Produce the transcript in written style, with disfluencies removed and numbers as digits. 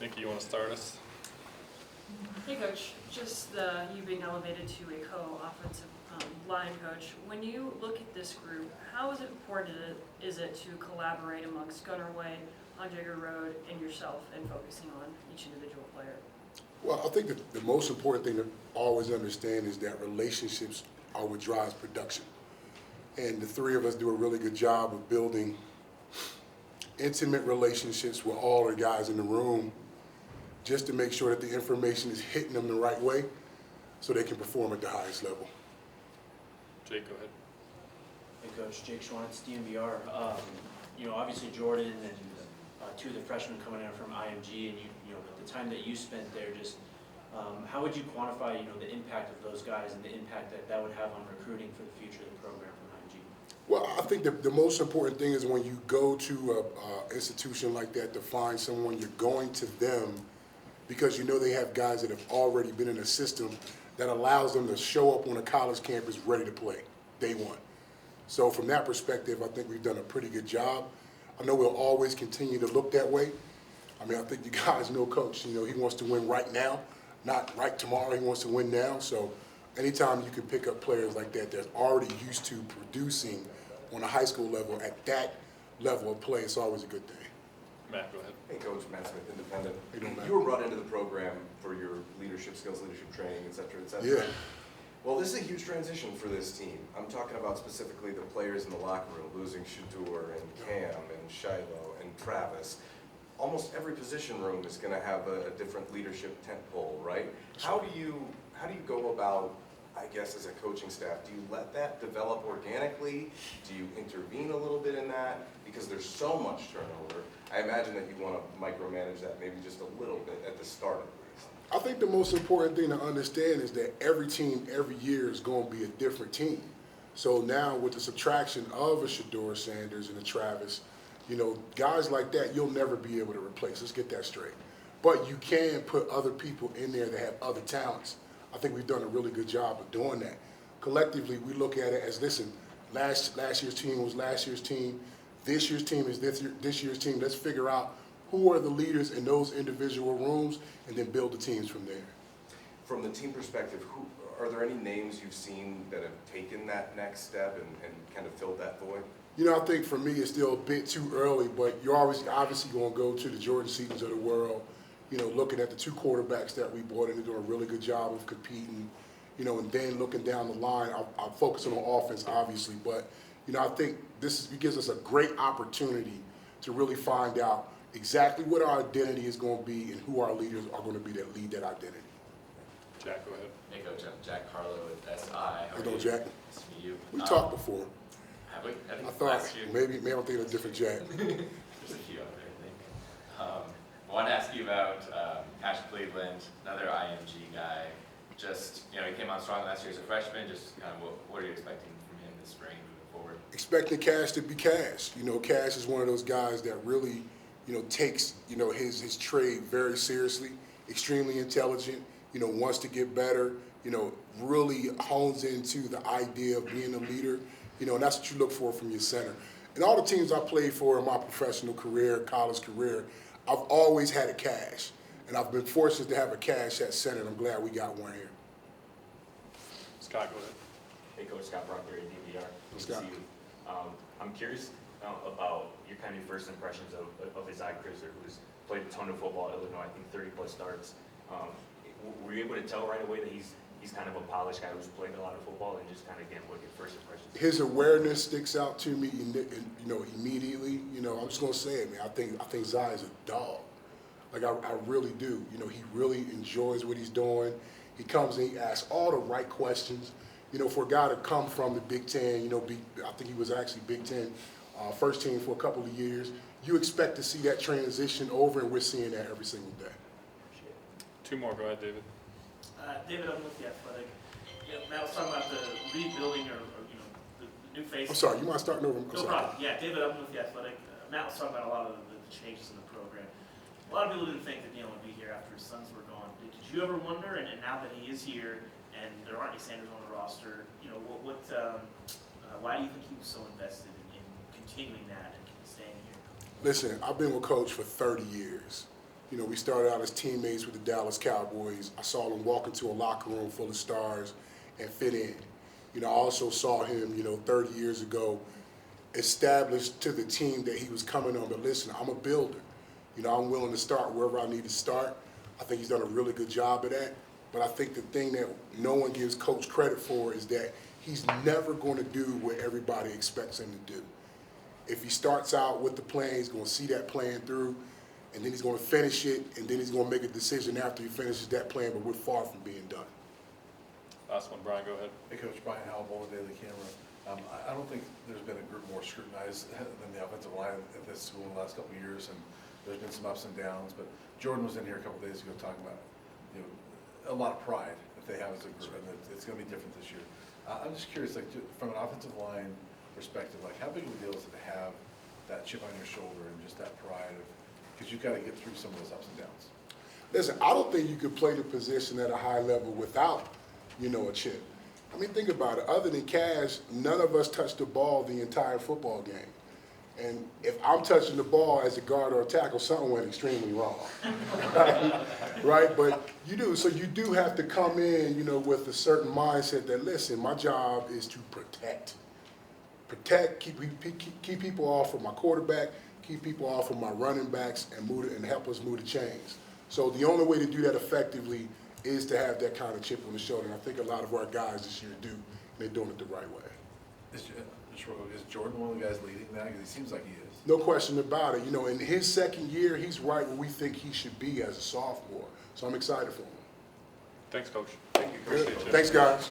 Nikki, you want to start us? Hey Coach, just you being elevated to a co-offensive line coach, when you look at this group, how is it important is it to collaborate amongst Gunner Way, Honjegger Road, and yourself in focusing on each individual player? Well, I think that the most important thing to always understand is that relationships are what drives production. And the three of us do a really good job of building intimate relationships with all the guys in the room just to make sure that the information is hitting them the right way so they can perform at the highest level. Jake, go ahead. Hey Coach, Jake Schwanitz, DMVR. Obviously Jordan and two of the freshmen coming in from IMG, and the time that you spent there, just how would you quantify the impact of those guys and the impact that would have on recruiting for the future of the program from IMG? Well, I think the most important thing is when you go to an institution like that to find someone, you're going to them because you know they have guys that have already been in a system that allows them to show up on a college campus ready to play day one. So from that perspective, I think we've done a pretty good job. I know we'll always continue to look that way. I mean, I think you guys know Coach, he wants to win right now, not right tomorrow. He wants to win now. So anytime you can pick up players like that that's already used to producing on a high school level at that level of play, it's always a good thing. Matt, go ahead. Hey Coach, Matt Smith, Independent. How you doing, Matt? You were brought into the program for your leadership skills, leadership training, et cetera, et cetera. Yeah. Well, this is a huge transition for this team. I'm talking about specifically the players in the locker room, losing Shadur and Cam and Shiloh and Travis. Almost every position room is going to have a different leadership tent pole, right? How do you go about, I guess, as a coaching staff? Do you let that develop organically? Do you intervene a little bit in that? Because there's so much turnover. I imagine that you want to micromanage that maybe just a little bit at the start at least. I think the most important thing to understand is that every team every year is going to be a different team. So now with the subtraction of a Shadur Sanders and a Travis, guys like that you'll never be able to replace. Let's get that straight. But you can put other people in there that have other talents. I think we've done a really good job of doing that. Collectively, we look at it as, listen, last year's team was last year's team. This year's team is this year's team. Let's figure out who are the leaders in those individual rooms and then build the teams from there. From the team perspective, are there any names you've seen that have taken that next step and kind of filled that void? I think for me it's still a bit too early, but you're always obviously going to go to the Jordan Seatons of the world, looking at the two quarterbacks that we brought in. They're doing a really good job of competing, and then looking down the line, I'll focus on offense, obviously, but, I think it gives us a great opportunity to really find out exactly what our identity is going to be and who our leaders are going to be that lead that identity. Jack, go ahead. Hey Coach, I'm Jack Harlow with SI. How you doing, Jack? Nice to meet you. We talked before. Have we? I think I thought last year. maybe I'm thinking of a different Jack. There's a few out there, I think. I wanted to ask you about Cash Cleveland, another IMG guy. Just, he came on strong last year as a freshman. Just kind of what are you expecting from him this spring moving forward? Expecting Cash to be Cash. Cash is one of those guys that really, takes, his trade very seriously, extremely intelligent, wants to get better, really hones into the idea of being a leader, and that's what you look for from your center. And all the teams I played for in my professional career, college career, I've always had a Cash. And I've been fortunate to have a Cash at center, and I'm glad we got one here. Scott, go ahead. Hey Coach, Scott Proctor at DVR. Good to Scott. see you. I'm curious about your first impressions of Isaac Crisler, who's played a ton of football at Illinois, I think 30 plus starts. Were you able to tell right away that he's kind of a polished guy who's played a lot of football, and just kind of again what your first impressions? His awareness sticks out to me, immediately. I'm just gonna say it, man. I think Zai is a dog. Like I really do. He really enjoys what he's doing. He comes in, he asks all the right questions. For a guy to come from the Big Ten, I think he was actually Big Ten first team for a couple of years. You expect to see that transition over, and we're seeing that every single day. Two more. Go ahead, David. David, I'm with the Athletic. Matt was talking about the rebuilding or the new face. I'm sorry, you mind starting over? No problem. Yeah, David, I'm with the Athletic. Matt was talking about a lot of the changes in the program. A lot of people didn't think that would be here after his sons were gone. Did you ever wonder? And now that he is here, and there aren't any Sanders on the roster, why do you think he was so invested in continuing that and staying here? Listen, I've been with Coach for 30 years. You know, we started out as teammates with the Dallas Cowboys. I saw him walk into a locker room full of stars and fit in. You know, I also saw him, 30 years ago, established to the team that he was coming on. But listen, I'm a builder. You know, I'm willing to start wherever I need to start. I think he's done a really good job of that. But I think the thing that no one gives Coach credit for is that he's never going to do what everybody expects him to do. If he starts out with the plan, he's going to see that plan through, and then he's going to finish it, and then he's going to make a decision after he finishes that plan, but we're far from being done. Last one, Brian, go ahead. Hey, Coach, Brian Howell, Daily Camera. I don't think there's been a group more scrutinized than the offensive line at this school in the last couple of years, and there's been some ups and downs, but Jordan was in here a couple of days ago talking about, a lot of pride that they have as a group, and it's going to be different this year. I'm just curious, like, from an offensive line perspective, like, how big of a deal is it to have that chip on your shoulder and just that pride of, because you've got to get through some of those ups and downs? Listen, I don't think you could play the position at a high level without, a chip. I mean, think about it. Other than Cash, none of us touched the ball the entire football game. And if I'm touching the ball as a guard or a tackle, something went extremely wrong, right? But you do, so you do have to come in, with a certain mindset that, listen, my job is to protect, keep people off of my quarterback, keep people off of my running backs, and help us move the chains. So the only way to do that effectively is to have that kind of chip on the shoulder. And I think a lot of our guys this year do, and they're doing it the right way. Is Jordan one of the guys leading that? Because he seems like he is. No question about it. In his second year, he's right where we think he should be as a sophomore. So I'm excited for him. Thanks, Coach. Thank you, Coach. Thanks, guys.